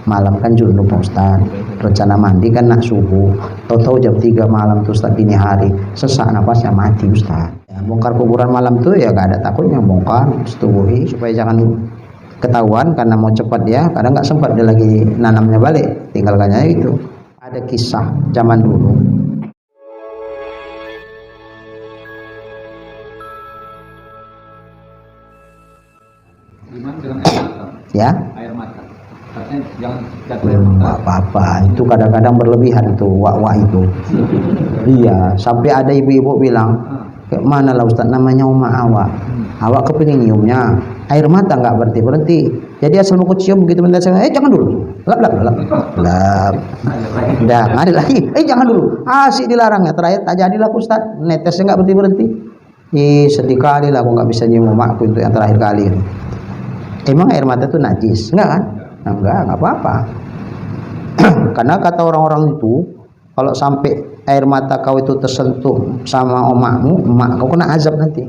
malam kan junub Pak Ustaz, rencana mandi kan nak subuh, tahu-tahu jam 3 malam tuh Ustaz, dini hari sesak napasnya mati Ustaz. Ya, bongkar kuburan malam tuh ya gak ada takutnya, bongkar setubuhi supaya jangan ketahuan, karena mau cepat dia kadang nggak sempat dia lagi nanamnya balik, tinggalkannya itu. Ada kisah zaman dulu. Gimana dengan air mata? Ya, Air mata. Katanya jangan jatuh air mata. apa-apa itu kadang-kadang berlebihan tuh wak-wak itu. Iya, sampai ada ibu-ibu bilang, kayak mana lah Ustaz, namanya Uma awak. Awak kepingin nyiumnya, air mata nggak berhenti. Jadi asal mau cium begitu bentar saya, jangan dulu, lap. Udah, nggak ada lagi. Jangan dulu, asik dilarangnya. Terakhir tak jadilah Ustaz, netesnya nggak berhenti. Sedih kali lah aku nggak bisa nyium umakku untuk yang terakhir kali. Emang air mata itu najis? Enggak kan? Enggak apa-apa. Karena kata orang-orang itu, kalau sampai air mata kau itu tersentuh sama omakmu, emak kau kena azab nanti.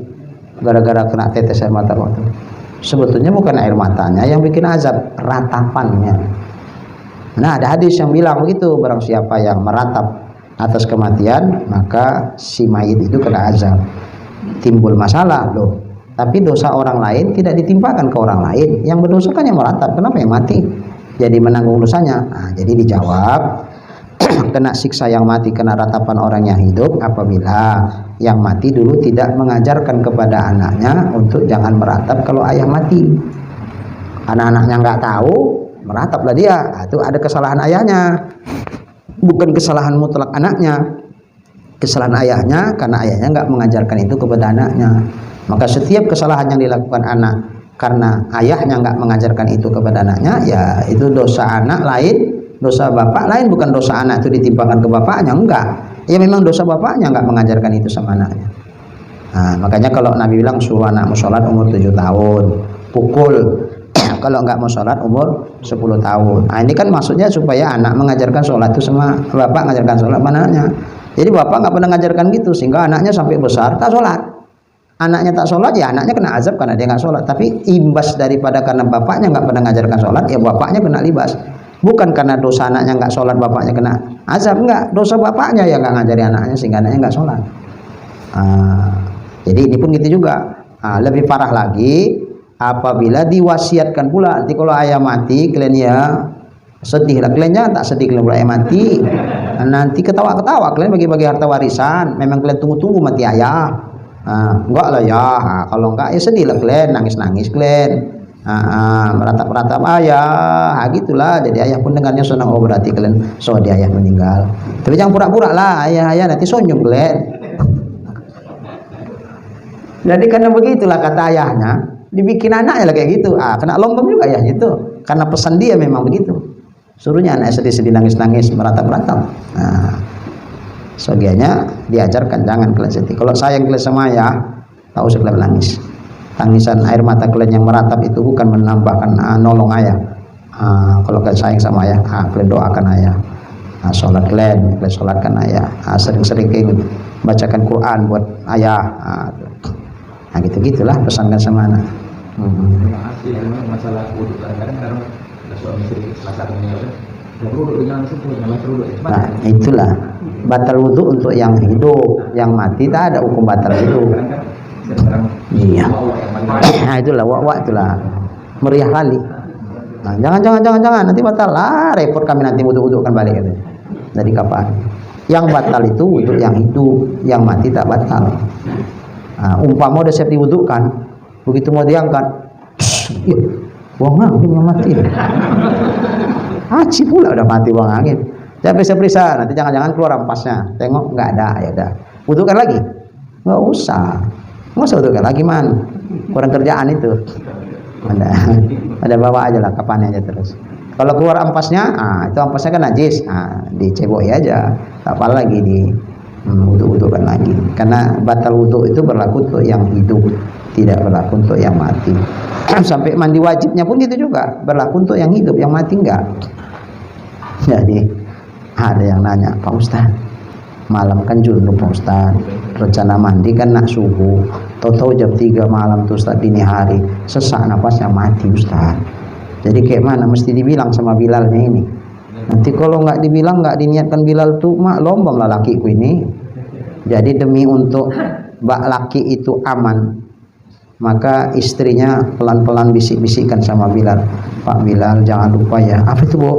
Gara-gara kena tetes air mata kau itu. Sebetulnya bukan air matanya yang bikin azab, ratapannya. Nah, ada hadis yang bilang begitu, barang siapa yang meratap atas kematian, maka si mayit itu kena azab. Timbul masalah loh. Tapi dosa orang lain tidak ditimpakan ke orang lain. Yang berdosa kan yang meratap, kenapa yang mati? Jadi menanggung dosanya. Nah, jadi dijawab, kena siksa yang mati kena ratapan orang yang hidup apabila yang mati dulu tidak mengajarkan kepada anaknya untuk jangan meratap kalau ayah mati. Anak-anaknya nggak tahu, merataplah dia. Nah, itu ada kesalahan ayahnya, bukan kesalahan mutlak anaknya. Kesalahan ayahnya karena ayahnya nggak mengajarkan itu kepada anaknya. Maka setiap kesalahan yang dilakukan anak karena ayahnya nggak mengajarkan itu kepada anaknya, ya itu dosa anak lain, dosa bapak lain, bukan dosa anak itu ditimpakan ke bapaknya, enggak. Ya memang dosa bapaknya nggak mengajarkan itu sama anaknya. Nah, makanya kalau Nabi bilang suruh anakmu sholat umur 7 tahun, pukul. Kalau nggak mau sholat umur 10 tahun. Nah, ini kan maksudnya supaya anak mengajarkan sholat itu sama bapak mengajarkan sholat sama anaknya. Jadi bapak nggak pernah mengajarkan gitu, sehingga anaknya sampai besar tak sholat. Anaknya tak sholat, ya anaknya kena azab karena dia nggak sholat. Tapi imbas daripada karena bapaknya nggak pernah mengajarkan sholat, ya bapaknya kena libas. Bukan karena dosa anaknya nggak sholat bapaknya kena azab, enggak. Dosa bapaknya yang nggak ngajari anaknya sehingga anaknya nggak sholat. Jadi ini pun gitu juga. Lebih parah lagi apabila diwasiatkan pula. Nanti kalau ayah mati, kalian ya sedih lah, kalian jangan tak sedih kalau ayah mati. Nanti ketawa-ketawa kalian bagi-bagi harta warisan. Memang kalian tunggu-tunggu mati ayah. Enggak lah ya, kalau enggak ya sedih lah kalian, nangis-nangis kalian, meratap-ratap ayah, gitulah. Jadi ayah pun dengarnya senang, oh berarti kalian di ayah meninggal. Tapi jangan pura-pura lah ayah nanti sonyong kalian. Jadi karena begitulah kata ayahnya, dibikin anaknya lah kayak gitu. Kena lombang juga ayahnya itu, karena pesan dia memang begitu. Suruhnya anaknya sedih-sedih, nangis-nangis, meratap-ratap. Sogianya diajarkan jangan kalian sedih. Kalau sayang kalian sama ayah, tak usah kalian nangis. Tangisan air mata kalian yang meratap itu bukan menambahkan nolong ayah. Kalau kalian sayang sama ayah, kalian doakan ayah. Sholat kalian sholatkan ayah. Sering-sering bacakan Quran buat ayah. Gitu-gitulah pesankan sama anak. Masalah wudhu kadang-kadang ada suami istri selasa meninggal. Nah, itulah batal wudhu untuk yang hidup, yang mati tak ada hukum batal itu. Iya. Nah, itulah wak itulah meriah kali. Nah, jangan nanti batal lah, repot kami nanti wudhu-wudhukan balik itu. Dari kapan? Yang batal itu untuk yang hidup, yang mati tak batal. Umpama udah siap diwudhukan, begitu mau diangkat, buang angin yang mati. Haji pula udah mati buang angin. Saya periksa nanti jangan-jangan keluar ampasnya. Tengok nggak ada, ya udah. Wudhukan lagi? Nggak usah wudhukan lagi man. Kurang kerjaan itu. Ada bawa aja lah kapannya aja terus. Kalau keluar ampasnya, itu ampasnya kan najis. Diceboi aja. Tak apa lagi di wudhukan lagi. Karena batal wudhu itu berlaku untuk yang hidup, tidak berlaku untuk yang mati. Sampai mandi wajibnya pun gitu juga, berlaku untuk yang hidup, yang mati enggak. Jadi ada yang nanya, Pak Ustaz, malam kan junub Pak Ustaz, rencana mandi kan nak subuh, tahu-tahu jam 3 malam tuh Ustaz, dini hari sesak napasnya mati Ustaz. Jadi kayak mana mesti dibilang sama Bilalnya ini. Nanti kalau nggak dibilang, nggak diniatkan Bilal tuh mak lombang lah lakiku ini. Jadi demi untuk mbak laki itu aman, maka istrinya pelan-pelan bisik-bisikkan sama Bilal, Pak Bilal jangan lupa ya. Apa itu Bu?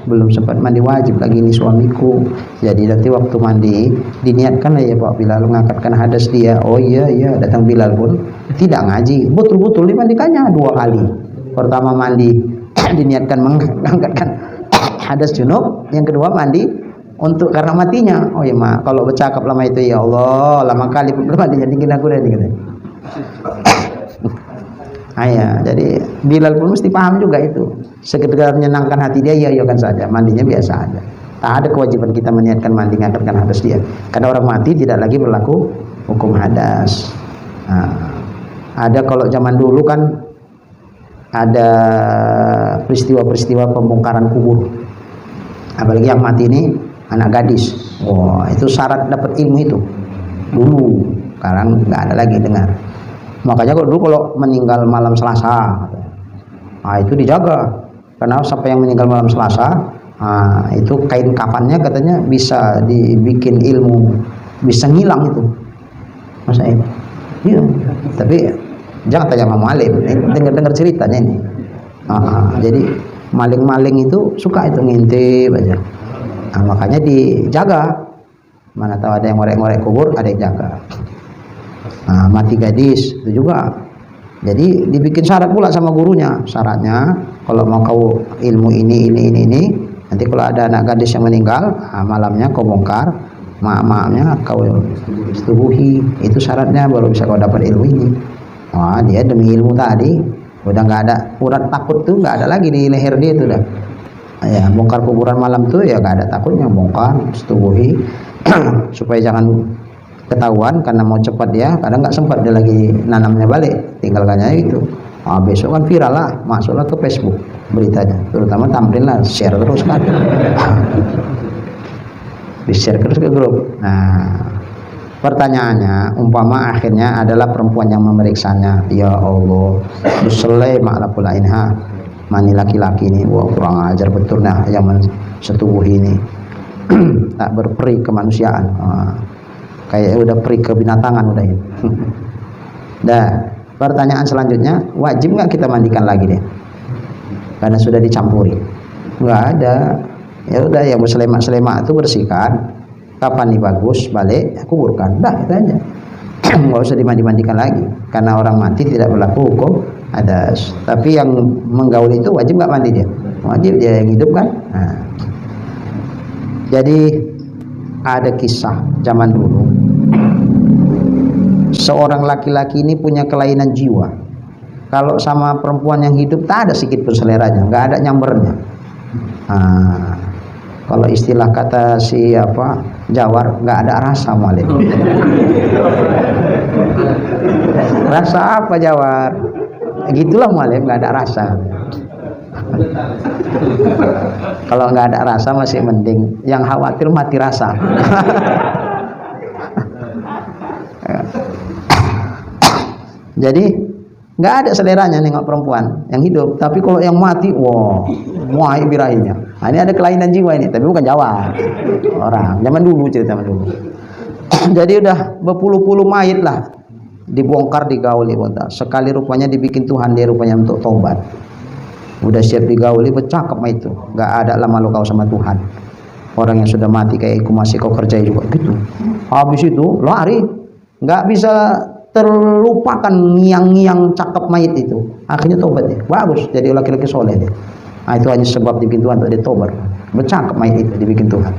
Belum sempat mandi wajib lagi nih suamiku. Jadi nanti waktu mandi diniatkan lah ya Pak Bilal mengangkatkan hadas dia. Oh iya iya, datang Bilal pun tidak ngaji, betul-betul dimandikannya 2 kali. Pertama mandi diniatkan mengangkatkan hadas junub, yang kedua mandi untuk karena matinya. Oh iya mak, kalau bercakap lama itu ya Allah, lama kali mandinya dingin aku deh gitu. Ayah, jadi Bilal pun mesti paham juga itu. Sekedar menyenangkan hati dia, ya kan saja, mandinya biasa aja. Tak ada kewajiban kita meniatkan mandi mengangkatkan hadas dia. Karena orang mati tidak lagi berlaku hukum hadas. Nah, ada kalau zaman dulu kan ada peristiwa-peristiwa pembongkaran kubur. Apalagi yang mati ini anak gadis. Wah, itu syarat dapat ilmu itu. Dulu, sekarang nggak ada lagi dengar. Makanya kalau meninggal malam Selasa, nah itu dijaga. Karena sampai yang meninggal malam Selasa, nah, itu kain kafannya katanya bisa dibikin ilmu, bisa ngilang itu. Masa itu? Iya. Tapi jangan tanya sama maling, dengar ceritanya ini. Jadi maling-maling itu suka itu ngintip aja. Nah, makanya dijaga. Mana tahu ada yang ngorek-ngorek kubur, ada yang jaga. Nah, mati gadis itu juga. Jadi dibikin syarat pula sama gurunya. Syaratnya kalau mau kau ilmu ini, nanti kalau ada anak gadis yang meninggal, nah, malamnya kau bongkar, mak-maknya kau setubuhi. Itu syaratnya baru bisa kau dapat ilmu ini. Wah, dia demi ilmu tadi udah nggak ada urat takut tuh, nggak ada lagi di leher dia itu dah. Ya, bongkar kuburan malam tuh ya nggak ada takutnya, bongkar, setubuhi supaya jangan ketahuan, karena mau cepat dia kadang nggak sempat dia lagi nanamnya balik, tinggalkannya itu. Besok kan viral lah, masuklah ke Facebook beritanya, terutama tamrin lah, share terus kan. Di share terus ke grup. Nah, pertanyaannya, umpama akhirnya adalah perempuan yang memeriksanya, ya Allah, duselai maklah pula inha, mani laki-laki ini, wah kurang ajar betul nah yang setubuh ini. Tak berperi kemanusiaan. Kayak udah peri kebinatangan udah ini. Dah, pertanyaan selanjutnya, wajib nggak kita mandikan lagi deh? Karena sudah dicampuri. Nggak ada. Ya udah, yang berselema-selema itu bersihkan. Kapan nih bagus, balik, kuburkan. Dah, itu aja. Nggak usah dimandi-mandikan lagi. Karena orang mati tidak berlaku hukum hadas. Tapi yang menggaul itu wajib nggak mandi dia? Wajib, dia yang hidup kan. Nah. Jadi ada kisah zaman dulu, seorang laki-laki ini punya kelainan jiwa. Kalau sama perempuan yang hidup tak ada sedikit pun seleranya, nggak ada nyambernya. Kalau istilah kata si apa Jawar, nggak ada rasa malik. Rasa apa Jawar? Gitulah malik, nggak ada rasa. Kalau nggak ada rasa masih mending, yang khawatir mati rasa. Jadi nggak ada seleranya nengok perempuan yang hidup, tapi kalau yang mati, wah, muai birahinya. Nah, ini ada kelainan jiwa ini, tapi bukan Jawa, orang zaman dulu, cerita zaman dulu. Jadi udah berpuluh-puluh mayit lah dibongkar, digauli, sekali rupanya dibikin Tuhan dia rupanya untuk tobat. Udah siap digauli, bercakap mah itu, nggak ada lama lu kau sama Tuhan. Orang yang sudah mati kayak aku masih kau kerjai juga gitu. Habis itu lari, nggak bisa terlupakan ngiang-ngiang cakep mayit itu. Akhirnya tobat dia, bagus, jadi laki-laki soleh dia. Nah, itu hanya sebab dibikin Tuhan untuk dia tobat. Bercakap mayit itu dibikin Tuhan.